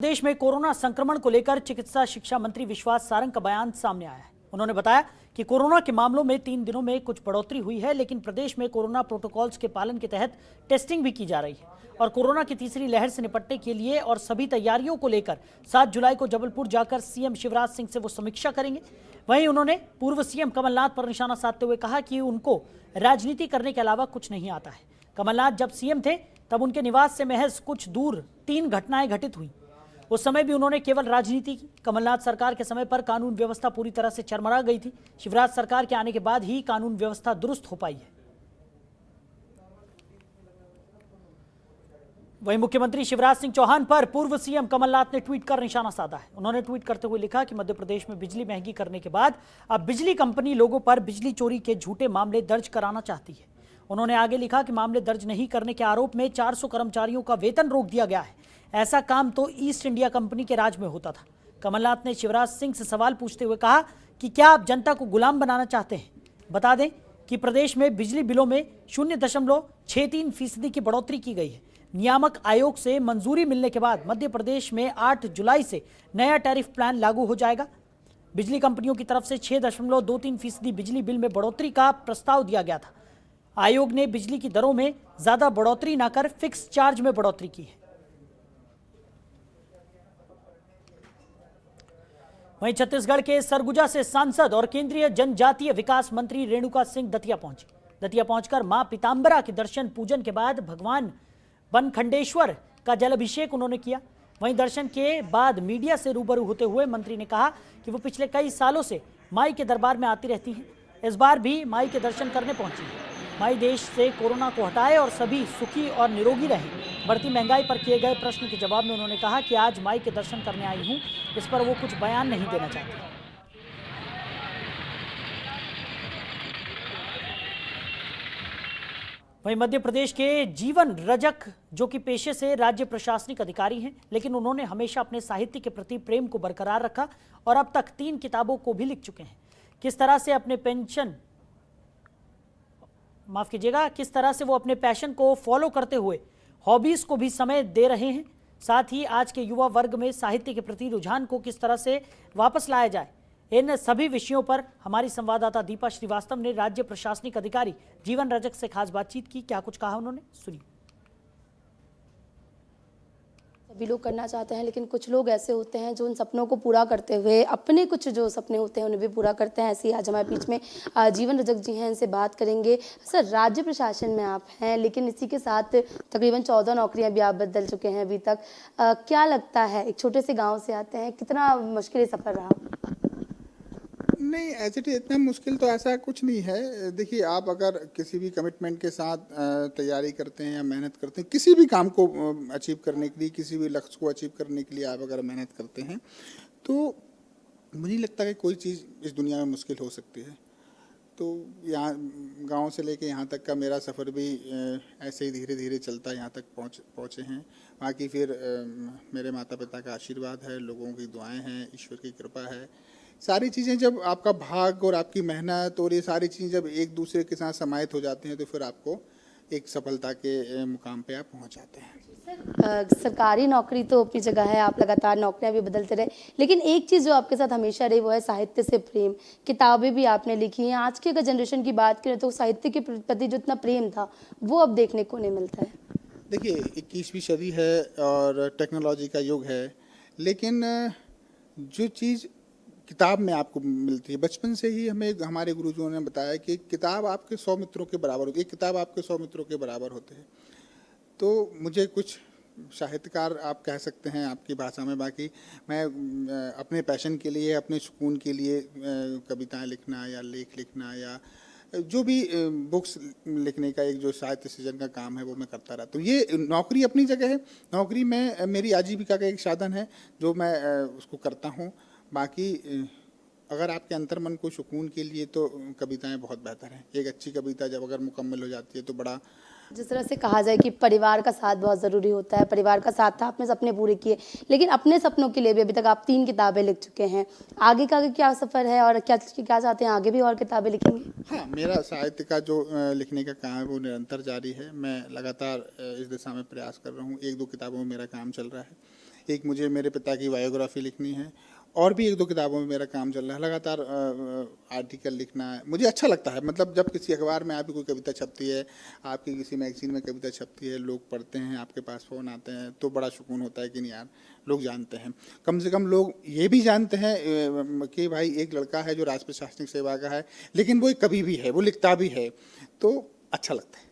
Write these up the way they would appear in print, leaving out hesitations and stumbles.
प्रदेश में कोरोना संक्रमण को लेकर चिकित्सा शिक्षा मंत्री विश्वास सारंग का बयान सामने आया है। उन्होंने बताया कि कोरोना के मामलों में 3 दिनों में कुछ बढ़ोतरी हुई है, लेकिन प्रदेश में कोरोना प्रोटोकॉल्स के पालन के तहत टेस्टिंग भी की जा रही है और कोरोना की तीसरी लहर से निपटने के लिए और सभी तैयारियों को लेकर 7 जुलाई को जबलपुर जाकर सीएम शिवराज सिंह से वो समीक्षा करेंगे। वहीं उन्होंने पूर्व सीएम कमलनाथ पर निशाना साधते हुए कहा कि उनको राजनीति करने के अलावा कुछ नहीं आता है। कमलनाथ जब सीएम थे तब उनके निवास से महज कुछ दूर 3 घटनाएं घटित हुई। उस समय भी उन्होंने केवल राजनीति की। कमलनाथ सरकार के समय पर कानून व्यवस्था पूरी तरह से चरमरा गई थी। शिवराज सरकार के आने के बाद ही कानून व्यवस्था दुरुस्त हो पाई है। वहीं मुख्यमंत्री शिवराज सिंह चौहान पर पूर्व सीएम कमलनाथ ने ट्वीट कर निशाना साधा है। उन्होंने ट्वीट करते हुए लिखा कि मध्य प्रदेश में बिजली महंगी करने के बाद अब बिजली कंपनी लोगों पर बिजली चोरी के झूठे मामले दर्ज कराना चाहती है। उन्होंने आगे लिखा कि मामले दर्ज नहीं करने के आरोप में 400 कर्मचारियों का वेतन रोक दिया गया है। ऐसा काम तो ईस्ट इंडिया कंपनी के राज में होता था। कमलनाथ ने शिवराज सिंह से सवाल पूछते हुए कहा कि क्या आप जनता को गुलाम बनाना चाहते हैं। बता दें कि प्रदेश में बिजली बिलों में 0.63% की बढ़ोतरी की गई है। नियामक आयोग से मंजूरी मिलने के बाद मध्य प्रदेश में 8 जुलाई से नया टैरिफ प्लान लागू हो जाएगा। बिजली कंपनियों की तरफ से 6.23% बिजली बिल में बढ़ोतरी का प्रस्ताव दिया गया था। आयोग ने बिजली की दरों में ज्यादा बढ़ोतरी न कर फिक्स चार्ज में बढ़ोतरी की है। वहीं छत्तीसगढ़ के सरगुजा से सांसद और केंद्रीय जनजातीय विकास मंत्री रेणुका सिंह दतिया पहुंची। दतिया पहुंचकर मां पीतांबरा के दर्शन पूजन के बाद भगवान बनखंडेश्वर का जलाभिषेक उन्होंने किया। वहीं दर्शन के बाद मीडिया से रूबरू होते हुए मंत्री ने कहा कि वो पिछले कई सालों से माई के दरबार में आती रहती हैं। इस बार भी माई के दर्शन करने पहुंची हैं। माई देश से कोरोना को हटाए और सभी सुखी और निरोगी रहें। बढ़ती महंगाई पर किए गए प्रश्न के जवाब में उन्होंने कहा कि आज माई के दर्शन करने आई हूं, इस पर वो कुछ बयान नहीं देना चाहती। वहीं मध्य प्रदेश के जीवन रजक, जो कि पेशे से राज्य प्रशासनिक अधिकारी हैं, लेकिन उन्होंने हमेशा अपने साहित्य के प्रति प्रेम को बरकरार रखा और अब तक 3 किताबों को भी लिख चुके हैं। किस तरह से वो अपने पैशन को फॉलो करते हुए हॉबीज को भी समय दे रहे हैं। साथ ही आज के युवा वर्ग में साहित्य के प्रति रुझान को किस तरह से वापस लाया जाए, इन सभी विषयों पर हमारी संवाददाता दीपा श्रीवास्तव ने राज्य प्रशासनिक अधिकारी जीवन रजक से खास बातचीत की। क्या कुछ कहा उन्होंने, सुनिए। सभी लोग करना चाहते हैं, लेकिन कुछ लोग ऐसे होते हैं जो उन सपनों को पूरा करते हुए अपने कुछ जो सपने होते हैं उन्हें भी पूरा करते हैं। ऐसे ही आज हमारे बीच में जीवन रजक जी हैं, इनसे बात करेंगे। सर, राज्य प्रशासन में आप हैं, लेकिन इसी के साथ तकरीबन 14 नौकरियां भी आप बदल चुके हैं अभी तक। क्या लगता है, एक छोटे से गाँव से आते हैं, कितना मुश्किल सफ़र रहा? नहीं, ऐसे तो इतना मुश्किल तो ऐसा कुछ नहीं है। देखिए, आप अगर किसी भी कमिटमेंट के साथ तैयारी करते हैं या मेहनत करते हैं, किसी भी काम को अचीव करने के लिए, किसी भी लक्ष्य को अचीव करने के लिए आप अगर मेहनत करते हैं, तो मुझे नहीं लगता कि कोई चीज़ इस दुनिया में मुश्किल हो सकती है। तो यहाँ गांव से लेके यहाँ तक का मेरा सफ़र भी ऐसे ही धीरे धीरे चलता यहाँ तक पहुँचे हैं। बाकी फिर मेरे माता पिता का आशीर्वाद है, लोगों की दुआएं हैं, ईश्वर की कृपा है। सारी चीज़ें जब आपका भाग और आपकी मेहनत और ये सारी चीज़ें जब एक दूसरे के साथ समाहित हो जाती हैं, तो फिर आपको एक सफलता के मुकाम पे आप पहुंच जाते हैं। सर, सरकारी नौकरी तो अपनी जगह है, आप लगातार नौकरियां भी बदलते रहे, लेकिन एक चीज़ जो आपके साथ हमेशा रही वो है साहित्य से प्रेम। किताबें भी आपने लिखी हैं। आज की अगर जनरेशन की बात करें तो साहित्य के प्रति जो इतना प्रेम था वो अब देखने को नहीं मिलता है। देखिए, 21वीं सदी है और टेक्नोलॉजी का युग है, लेकिन जो चीज़ किताब में आपको मिलती है, बचपन से ही हमें हमारे गुरुजों ने बताया कि किताब आपके 100 मित्रों के बराबर होती है। एक किताब आपके 100 मित्रों के बराबर होते हैं। तो मुझे कुछ साहित्यकार आप कह सकते हैं आपकी भाषा में, बाकी मैं अपने पैशन के लिए, अपने सुकून के लिए कविताएं लिखना या लेख लिखना या जो भी बुक्स लिखने का एक जो साहित्य सृजन का काम है वो मैं करता रहा। तो ये नौकरी अपनी जगह है। नौकरी में मेरी आजीविका का एक साधन है जो मैं उसको करता हूँ। बाकी अगर आपके अंतर्मन को सुकून के लिए तो कविताएं बहुत बेहतर हैं। एक अच्छी कविता जब अगर मुकम्मल हो जाती है तो बड़ा, जिस तरह से कहा जाए कि परिवार का साथ बहुत ज़रूरी होता है। परिवार का साथ था, आपने सपने पूरे किए, लेकिन अपने सपनों के लिए भी अभी तक आप 3 किताबें लिख चुके हैं। आगे का क्या सफ़र है और क्या चाहते हैं, आगे भी और किताबें लिखेंगे? हाँ, मेरा साहित्य का जो लिखने का काम है वो निरंतर जारी है। मैं लगातार इस दिशा में प्रयास कर रहा हूँ। 1-2 किताबों में मेरा काम चल रहा है। एक मुझे मेरे पिता की बायोग्राफी लिखनी है, और भी 1-2 किताबों में मेरा काम चल रहा है। लगातार आर्टिकल लिखना है, मुझे अच्छा लगता है। मतलब जब किसी अखबार में आपकी कोई कविता छपती है, आपकी किसी मैगजीन में कविता छपती है, लोग पढ़ते हैं, आपके पास फ़ोन आते हैं, तो बड़ा सुकून होता है कि नहीं यार, लोग जानते हैं। कम से कम लोग ये भी जानते हैं कि भाई एक लड़का है जो राज प्रशासनिक सेवा का है, लेकिन वो एक कवि भी है, वो लिखता भी है, तो अच्छा लगता है।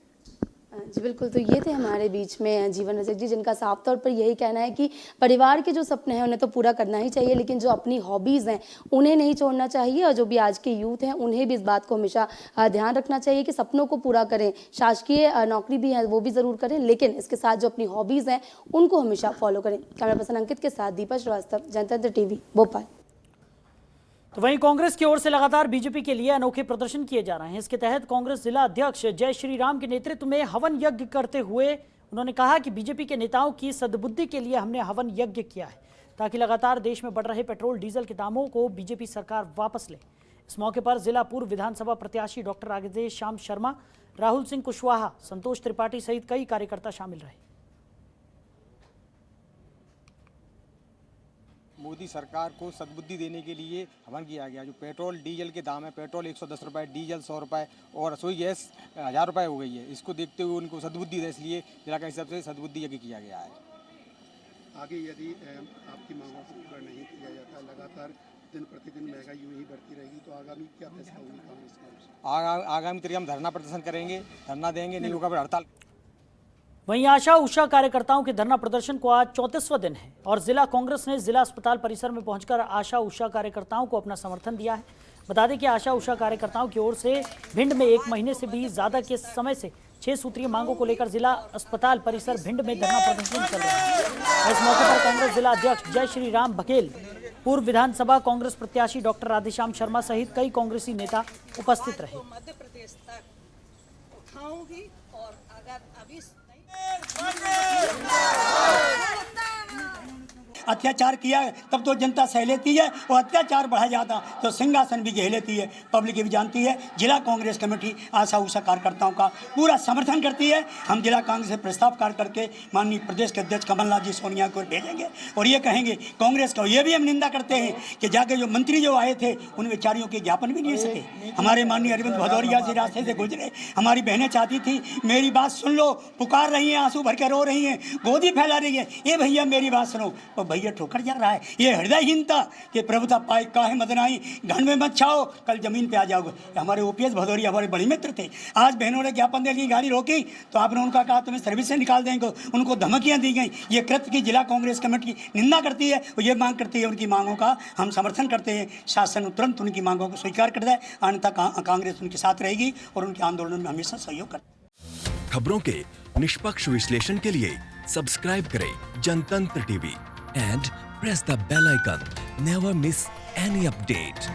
जी बिल्कुल, तो ये थे हमारे बीच में जीवन रजक जी, जिनका साफ तौर पर यही कहना है कि परिवार के जो सपने हैं उन्हें तो पूरा करना ही चाहिए, लेकिन जो अपनी हॉबीज़ हैं उन्हें नहीं छोड़ना चाहिए। और जो भी आज के यूथ हैं उन्हें भी इस बात को हमेशा ध्यान रखना चाहिए कि सपनों को पूरा करें। शासकीय नौकरी भी है वो भी ज़रूर करें, लेकिन इसके साथ जो अपनी हॉबीज़ हैं उनको हमेशा फॉलो करें। कैमरा पर्सन अंकित के साथ दीपा श्रीवास्तव, जनतंत्र टीवी, भोपाल। तो वहीं कांग्रेस की ओर से लगातार बीजेपी के लिए अनोखे प्रदर्शन किए जा रहे हैं। इसके तहत कांग्रेस जिला अध्यक्ष जय श्री राम के नेतृत्व में हवन यज्ञ करते हुए उन्होंने कहा कि बीजेपी के नेताओं की सद्बुद्धि के लिए हमने हवन यज्ञ किया है, ताकि लगातार देश में बढ़ रहे पेट्रोल डीजल के दामों को बीजेपी सरकार वापस ले। इस मौके पर जिला पूर्व विधानसभा प्रत्याशी डॉक्टर राधेश्याम श्याम शर्मा, राहुल सिंह कुशवाहा, संतोष त्रिपाठी सहित कई कार्यकर्ता शामिल रहे। मोदी सरकार को सद्बुद्धि देने के लिए हवन किया गया। जो पेट्रोल डीजल के दाम है, पेट्रोल 110 रुपये, डीजल 100 रुपये और रसोई गैस 1000 रुपये हो गई है। इसको देखते हुए उनको सद्बुद्धि दे, इसलिए जिला का हिसाब से सद्बुद्धि यज्ञ किया गया है। आगे यदि आपकी मांगों को पूरा नहीं किया जाता, लगातार दिन प्रतिदिन महंगाई यूं ही बढ़ती रहेगी, तो आगामी क्या फैसला होगी कांग्रेस का? आगामी तरीके हम धरना प्रदर्शन करेंगे, धरना देंगे, नहीं होगा फिर हड़ताल। वहीं आशा उषा कार्यकर्ताओं के धरना प्रदर्शन को आज 34वां दिन है और जिला कांग्रेस ने जिला अस्पताल परिसर में पहुंचकर आशा उषा कार्यकर्ताओं को अपना समर्थन दिया है। बता दें कि आशा उषा कार्यकर्ताओं की ओर से भिंड में 1 महीने से भी ज्यादा के समय से 6 सूत्रीय मांगों को लेकर जिला अस्पताल परिसर भिंड में धरना प्रदर्शन चल रहा है। इस मौके पर कांग्रेस जिला अध्यक्ष जय श्री राम बघेल, पूर्व विधानसभा कांग्रेस प्रत्याशी डॉक्टर राधेश्याम शर्मा सहित कई कांग्रेसी नेता उपस्थित रहे। मध्य प्रदेश तक उठाऊंगी और अगर अभी अत्याचार किया तब तो जनता सह लेती है, और अत्याचार बढ़ा जाता तो सिंहासन भी झेल लेती है। पब्लिक भी जानती है। जिला कांग्रेस कमेटी आशा उषा कार्यकर्ताओं का पूरा समर्थन करती है। हम जिला कांग्रेस से प्रस्ताव कार्य करके माननीय प्रदेश के अध्यक्ष कमलनाथ जी सोनिया को भेजेंगे और ये कहेंगे कांग्रेस को। ये भी हम निंदा करते हैं कि जाके जो मंत्री जो आए थे उन बेचारियों के ज्ञापन भी नहीं सके। हमारे माननीय अरविंद भदौरिया जी रास्ते से गुजरे, हमारी बहनें चाहती थी मेरी बात सुन लो, पुकार रही हैं, आंसू भर के रो रही हैं, गोदी फैला रही है, ये भैया मेरी बात सुनो, और भैया ठोकर जा रहा है। ये हृदयहीनता कि प्रभुता पाए काहे मदनाई, घर में मत छाओ, कल जमीन पे आ जाओगे। हमारे ओपीएस भदौरिया हमारे बड़े मित्र थे। आज बहनों ने ज्ञापन देने की गाड़ी रोकी तो आपने उनका कहा तुम्हें सर्विस से निकाल देंगे, उनको धमकियां दी गई। ये कृत्य की जिला कांग्रेस कमेटी निंदा करती है और ये मांग करती है, उनकी मांगों का हम समर्थन करते हैं। शासन तुरंत उनकी मांगों को स्वीकार कर दे, अन्यथा कांग्रेस उनके साथ रहेगी और उनके आंदोलन में हमेशा सहयोग कर। खबरों के निष्पक्ष विश्लेषण के लिए सब्सक्राइब करें जनतंत्र TV and press the bell icon. Never miss any update.